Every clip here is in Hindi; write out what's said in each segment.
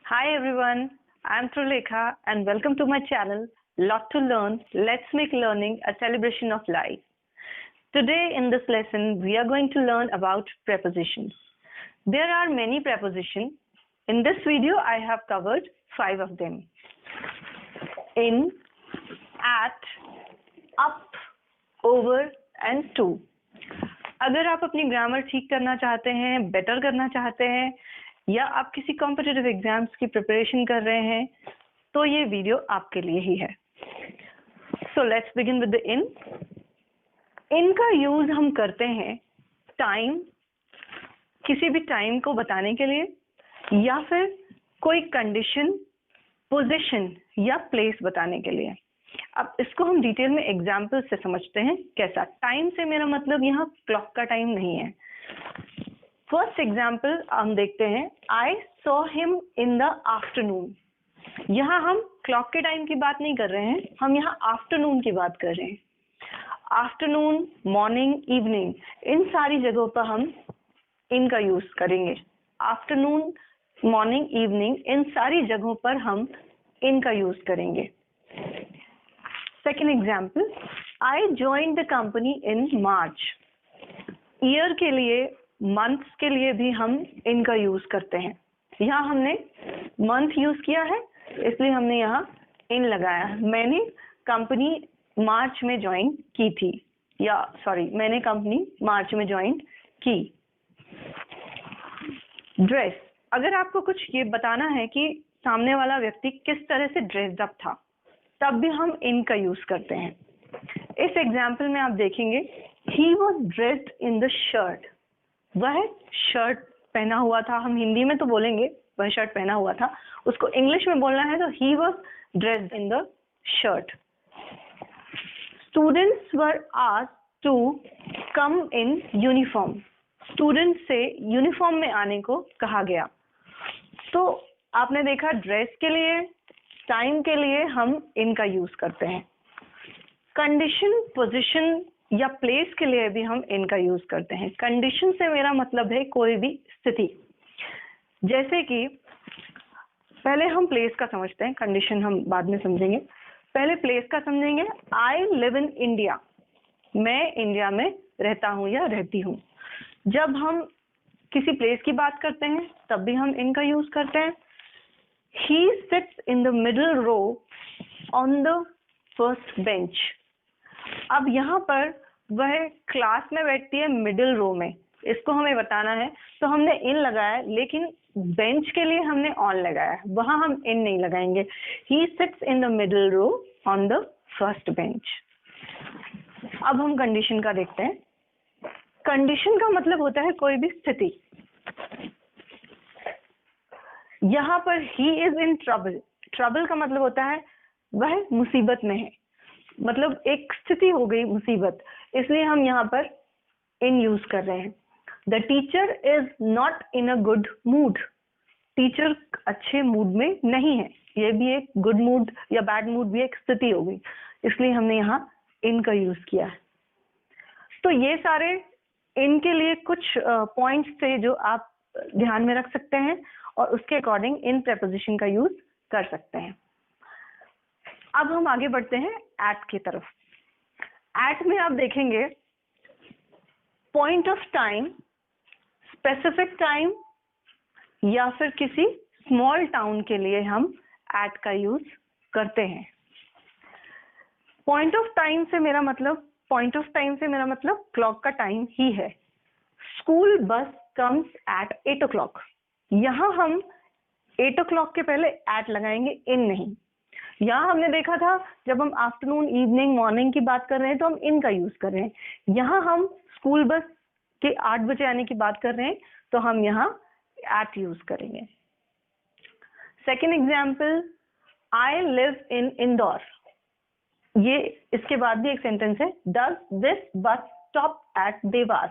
Hi everyone, I'm Trulekha and welcome to my channel Lot to Learn. Let's make learning a celebration of life. Today in this lesson we are going to learn about prepositions. There are many prepositions. In this video I have covered 5 of them. In, at, up, over and to. अगर आप अपनी ग्रामर ठीक करना चाहते हैं, बेटर करना चाहते हैं या आप किसी कॉम्पिटिटिव एग्जाम्स की प्रिपरेशन कर रहे हैं तो ये वीडियो आपके लिए ही है। So let's begin with the in. In का यूज हम करते हैं टाइम, किसी भी टाइम को बताने के लिए या फिर कोई कंडीशन, पोजीशन या प्लेस बताने के लिए। अब इसको हम डिटेल में एग्जाम्पल से समझते हैं। कैसा? टाइम से मेरा मतलब यहाँ क्लॉक का टाइम नहीं है। फर्स्ट एग्जाम्पल हम देखते हैं, I saw him in the afternoon. यहाँ हम क्लॉक के टाइम की बात नहीं कर रहे हैं, हम यहाँ आफ्टरनून की बात कर रहे हैं। आफ्टरनून, मॉर्निंग, इवनिंग, इन सारी जगहों पर हम इन का यूज करेंगे। आफ्टरनून, मॉर्निंग, इवनिंग, इन सारी जगहों पर हम इन का यूज करेंगे। Second example, I join the company in March. Year के लिए, मंथ्स के लिए भी हम इन का यूज करते हैं। यहाँ हमने मंथ यूज किया है इसलिए हमने यहाँ इन लगाया। मैंने कंपनी मार्च में ज्वाइन की थी, या सॉरी मैंने कंपनी मार्च में ज्वाइन की। ड्रेस, अगर आपको कुछ ये बताना है कि सामने वाला व्यक्ति किस तरह से ड्रेस्ड अप था तब भी हम इन का यूज करते हैं। इस एग्जाम्पल में आप देखेंगे, ही was dressed in the shirt. वह शर्ट पहना हुआ था। हम हिंदी में तो बोलेंगे वह शर्ट पहना हुआ था, उसको इंग्लिश में बोलना है तो he was dressed in the shirt. Students were asked to come in uniform. Student से यूनिफॉर्म में आने को कहा गया। तो आपने देखा, ड्रेस के लिए, टाइम के लिए हम इनका यूज करते हैं। कंडीशन, पोजीशन या प्लेस के लिए भी हम इनका यूज करते हैं। कंडीशन से मेरा मतलब है कोई भी स्थिति। जैसे कि पहले हम प्लेस का समझते हैं, कंडीशन हम बाद में समझेंगे। पहले प्लेस का समझेंगे। I live in India. मैं इंडिया में रहता हूँ या रहती हूँ। जब हम किसी प्लेस की बात करते हैं तब भी हम इनका यूज करते हैं। He sits in the middle row on the first bench. अब यहाँ पर वह क्लास में बैठती है मिडिल रो में, इसको हमें बताना है तो हमने इन लगाया, लेकिन बेंच के लिए हमने ऑन लगाया है, वहां हम इन नहीं लगाएंगे। He sits in the middle row on the first bench. अब हम कंडीशन का देखते हैं। कंडीशन का मतलब होता है कोई भी स्थिति। यहाँ पर he is in trouble. Trouble का मतलब होता है वह मुसीबत में है, मतलब एक स्थिति हो गई मुसीबत, इसलिए हम यहाँ पर इन यूज कर रहे हैं। The teacher is not in a good mood. Teacher अच्छे मूड में नहीं है, ये भी एक गुड मूड या बैड मूड भी एक स्थिति हो गई, इसलिए हमने यहाँ इन का यूज किया है। तो ये सारे इनके लिए कुछ पॉइंट्स थे जो आप ध्यान में रख सकते हैं और उसके अकॉर्डिंग इन प्रेपोजिशन का यूज कर सकते हैं। अब हम आगे बढ़ते हैं एट की तरफ। एट में आप देखेंगे point of time, specific time या फिर किसी स्मॉल टाउन के लिए हम एट का यूज करते हैं। पॉइंट ऑफ टाइम से मेरा मतलब क्लॉक का टाइम ही है। School bus comes at 8 o'clock। यहाँ हम 8 o'clock के पहले एट लगाएंगे, इन नहीं। यहाँ हमने देखा था जब हम आफ्टरनून, इवनिंग, मॉर्निंग की बात कर रहे हैं तो हम इन का यूज कर रहे हैं। यहाँ हम स्कूल बस के 8 बजे आने की बात कर रहे हैं तो हम यहाँ एट यूज करेंगे। Second example, I live in Indore. ये इसके बाद भी एक सेंटेंस है, does this bus stop at Dewas.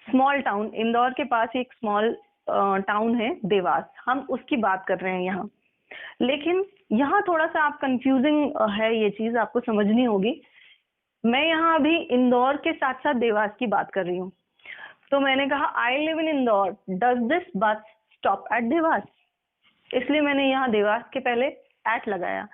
Small town, Indore के पास एक स्मॉल टाउन है देवास, हम उसकी बात कर रहे हैं यहाँ। लेकिन यहाँ थोड़ा सा आप कंफ्यूजिंग है, ये चीज आपको समझनी होगी। मैं यहाँ अभी इंदौर के साथ साथ देवास की बात कर रही हूँ, तो मैंने कहा I live in Indore, does this bus stop at Dewas. इसलिए मैंने यहाँ देवास के पहले एट लगाया।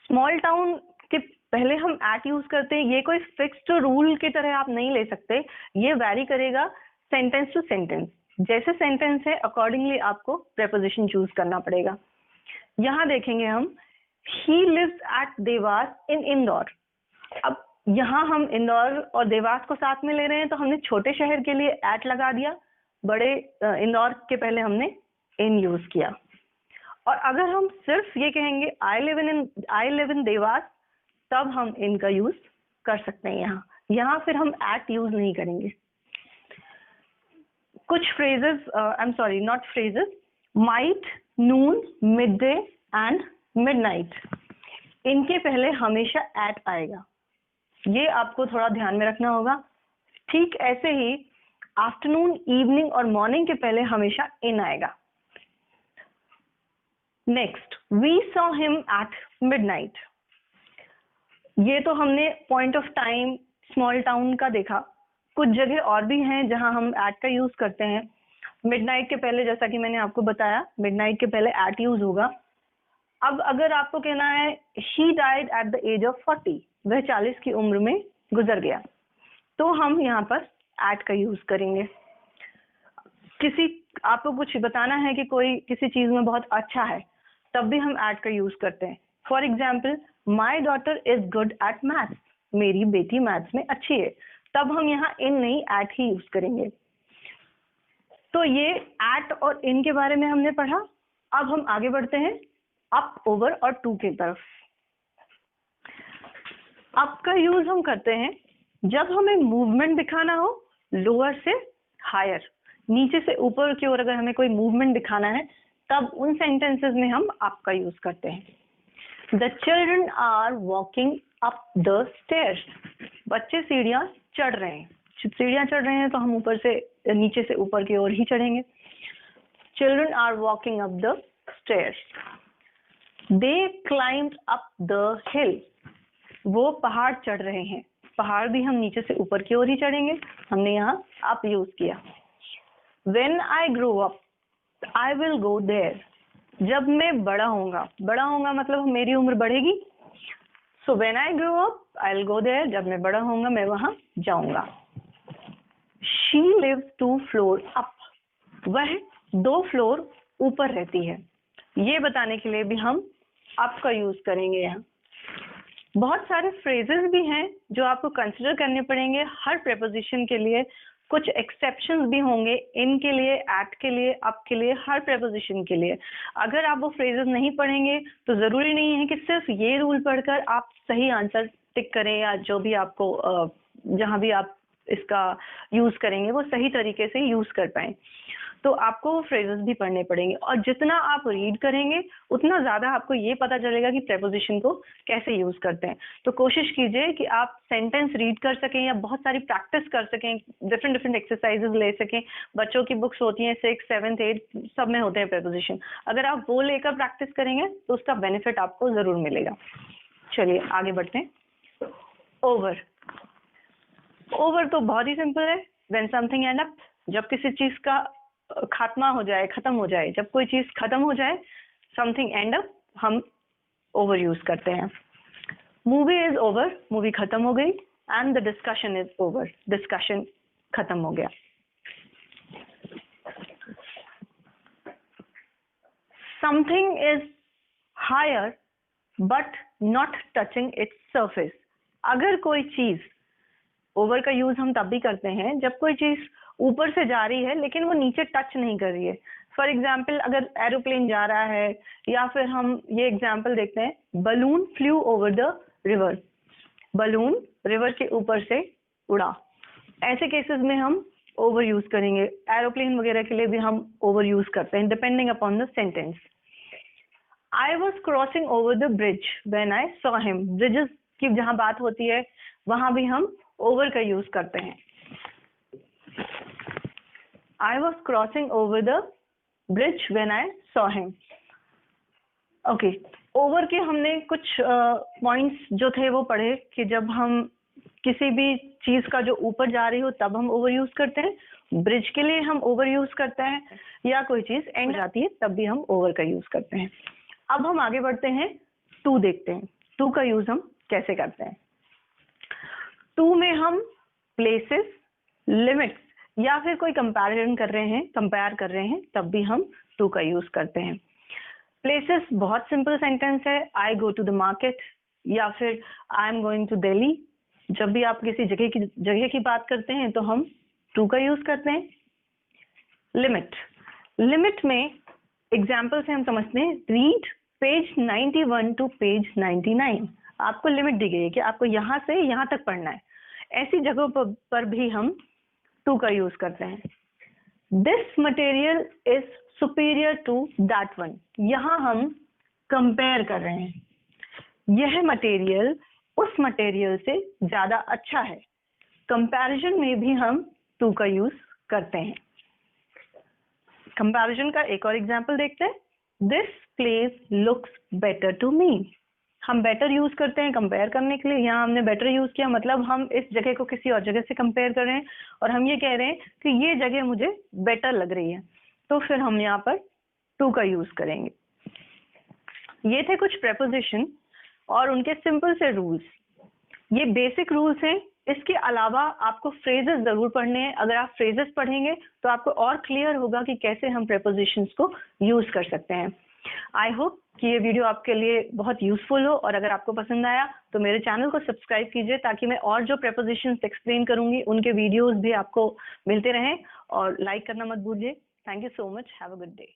स्मॉल टाउन के पहले हम एट यूज करते हैं, ये कोई फिक्स्ड रूल की तरह आप नहीं ले सकते, ये वैरी करेगा सेंटेंस टू सेंटेंस। जैसे सेंटेंस है अकॉर्डिंगली आपको प्रेपोजिशन चूज करना पड़ेगा। यहाँ देखेंगे हम, ही लिव्स एट देवास इन इंदौर। अब यहाँ हम इंदौर और देवास को साथ में ले रहे हैं, तो हमने छोटे शहर के लिए एट लगा दिया, बड़े इंदौर के पहले हमने इन यूज किया। और अगर हम सिर्फ ये कहेंगे आई लिव इन देवास, तब हम इनका यूज कर सकते हैं। यहाँ फिर हम एट यूज नहीं करेंगे। कुछ phrases, I am sorry not phrases, might, Noon, mid day and midnight, इनके पहले हमेशा एट आएगा, ये आपको थोड़ा ध्यान में रखना होगा। ठीक ऐसे ही आफ्टरनून, इवनिंग और मॉर्निंग के पहले हमेशा इन आएगा। Next, we saw him at midnight, ये तो हमने point of time small town का देखा। कुछ जगह और भी हैं जहां हम एट का यूज करते हैं। मिडनाइट के पहले, जैसा कि मैंने आपको बताया, मिडनाइट के पहले एट यूज होगा। अब अगर आपको कहना है he died at the age of 40, वह 40 की उम्र में गुजर गया, तो हम यहाँ पर एट का यूज करेंगे। आपको कुछ बताना है कि कोई किसी चीज में बहुत अच्छा है, तब भी हम एट का यूज करते हैं। For example, my daughter is good at maths, मेरी बेटी मैथ्स में अच्छी है, तब हम यहाँ इन नहीं एट ही यूज करेंगे। तो ये एट और इन के बारे में हमने पढ़ा। अब हम आगे बढ़ते हैं अप, ओवर और टू की तरफ। अप का यूज हम करते हैं जब हमें मूवमेंट दिखाना हो, लोअर से हायर, नीचे से ऊपर की ओर अगर हमें कोई मूवमेंट दिखाना है, तब उन सेंटेंसेस में हम अप का यूज करते हैं। The children are walking up the stairs, बच्चे सीढ़ियां चढ़ रहे हैं। सीढ़ियां चढ़ रहे हैं तो हम ऊपर से नीचे से ऊपर की ओर ही चढ़ेंगे। Children are walking up the stairs. They climbed up the hill, वो पहाड़ चढ़ रहे हैं। पहाड़ भी हम नीचे से ऊपर की ओर ही चढ़ेंगे, हमने यहाँ अप यूज किया। When I grow up, I will go there, जब मैं बड़ा होऊंगा मतलब मेरी उम्र बढ़ेगी। So when I grow up, I'll go there, जब मैं बड़ा होऊंगा मैं वहां जाऊंगा। She lives 2 floors up, वह 2 फ्लोर ऊपर रहती है। ये बताने के लिए भी हम अप का यूज करेंगे। यहाँ बहुत सारे फ्रेजेस भी हैं जो आपको कंसिडर करने पड़ेंगे हर प्रेपोजिशन के लिए। कुछ एक्सेप्शंस भी होंगे, इन के लिए, एट के लिए, अप के लिए, हर प्रेपोजिशन के लिए। अगर आप वो फ्रेजेस नहीं पढ़ेंगे तो जरूरी नहीं है कि सिर्फ ये रूल पढ़कर आप सही आंसर टिक करें, या जो भी आपको जहां भी आप इसका यूज करेंगे वो सही तरीके से यूज कर पाए। तो आपको वो फ्रेजेस भी पढ़ने पड़ेंगे, और जितना आप रीड करेंगे उतना ज्यादा आपको ये पता चलेगा कि प्रेपोजिशन को कैसे यूज करते हैं। तो कोशिश कीजिए कि आप सेंटेंस रीड कर सकें या बहुत सारी प्रैक्टिस कर सकें, डिफरेंट एक्सरसाइजेस ले सकें। बच्चों की बुक्स होती हैं 6, 7, 8 सब में होते हैं प्रेपोजिशन। अगर आप वो लेकर प्रैक्टिस करेंगे तो उसका बेनिफिट आपको जरूर मिलेगा। चलिए आगे बढ़ते हैं। ओवर, ओवर तो बहुत ही सिंपल है। व्हेन समथिंग एंड अप, जब किसी चीज का खात्मा हो जाए, खत्म हो जाए, जब कोई चीज खत्म हो जाए, समथिंग एंड अप, हम ओवर यूज करते हैं। मूवी इज ओवर, मूवी खत्म हो गई। And the discussion is over, discussion खत्म हो गया। Something is higher but not touching its surface, अगर कोई चीज, ओवर का यूज हम तब भी करते हैं जब कोई चीज ऊपर से जा रही है लेकिन वो नीचे टच नहीं कर रही है। फॉर एग्जाम्पल, अगर एरोप्लेन जा रहा है, या फिर हम ये एग्जाम्पल देखते हैं, balloon flu over the river, balloon river के ऊपर से उड़ा। ऐसे केसेस में हम ओवर यूज करेंगे। एरोप्लेन वगैरह के लिए भी हम ओवर यूज करते हैं, depending upon the sentence. I was crossing over the bridge when I saw him, bridges की जहां बात होती है वहां भी हम ओवर का यूज करते हैं। I was crossing over the bridge when I saw him. Okay, over के हमने कुछ पॉइंट्स जो थे वो पढ़े कि जब हम किसी भी चीज का जो ऊपर जा रही हो तब हम ओवर यूज करते हैं, ब्रिज के लिए हम ओवर यूज करते हैं, या कोई चीज एंड जाती है तब भी हम ओवर का यूज करते हैं। अब हम आगे बढ़ते हैं, टू देखते हैं, टू का यूज हम कैसे करते हैं। टू में हम प्लेसेस, लिमिट्स या फिर कोई कंपैरिजन कर रहे हैं, कंपेयर कर रहे हैं, तब भी हम टू का यूज करते हैं। प्लेसेस बहुत सिंपल सेंटेंस है, I go to the market या फिर I am going to Delhi. जब भी आप किसी जगह की बात करते हैं तो हम टू का यूज करते हैं। लिमिट, लिमिट में एग्जाम्पल से हम समझते हैं, रीड पेज 91 टू पेज 99। आपको लिमिट दी गई है कि आपको यहाँ से यहाँ तक पढ़ना है, ऐसी जगहों पर भी हम टू का यूज करते हैं। This material is superior to that one, यहाँ हम कंपेयर कर रहे हैं, यह मटेरियल उस मटेरियल से ज्यादा अच्छा है। कंपैरिजन में भी हम टू का यूज करते हैं। कंपैरिजन का एक और एग्जांपल देखते हैं, this place looks better to me. हम बेटर यूज करते हैं कंपेयर करने के लिए, यहाँ हमने बेटर यूज किया, मतलब हम इस जगह को किसी और जगह से कंपेयर कर रहे हैं और हम ये कह रहे हैं कि ये जगह मुझे बेटर लग रही है, तो फिर हम यहाँ पर टू का यूज करेंगे। ये थे कुछ प्रेपोजिशन और उनके सिंपल से रूल्स। ये बेसिक रूल्स हैं, इसके अलावा आपको फ्रेजेस जरूर पढ़ने हैं। अगर आप फ्रेजेस पढ़ेंगे तो आपको और क्लियर होगा कि कैसे हम प्रेपोजिशंस को यूज कर सकते हैं। आई होप कि ये वीडियो आपके लिए बहुत यूजफुल हो, और अगर आपको पसंद आया तो मेरे चैनल को सब्सक्राइब कीजिए ताकि मैं और जो प्रेपोजिशंस एक्सप्लेन करूंगी उनके वीडियोस भी आपको मिलते रहें, और लाइक करना मत भूलिए। Thank you so much, have a good day.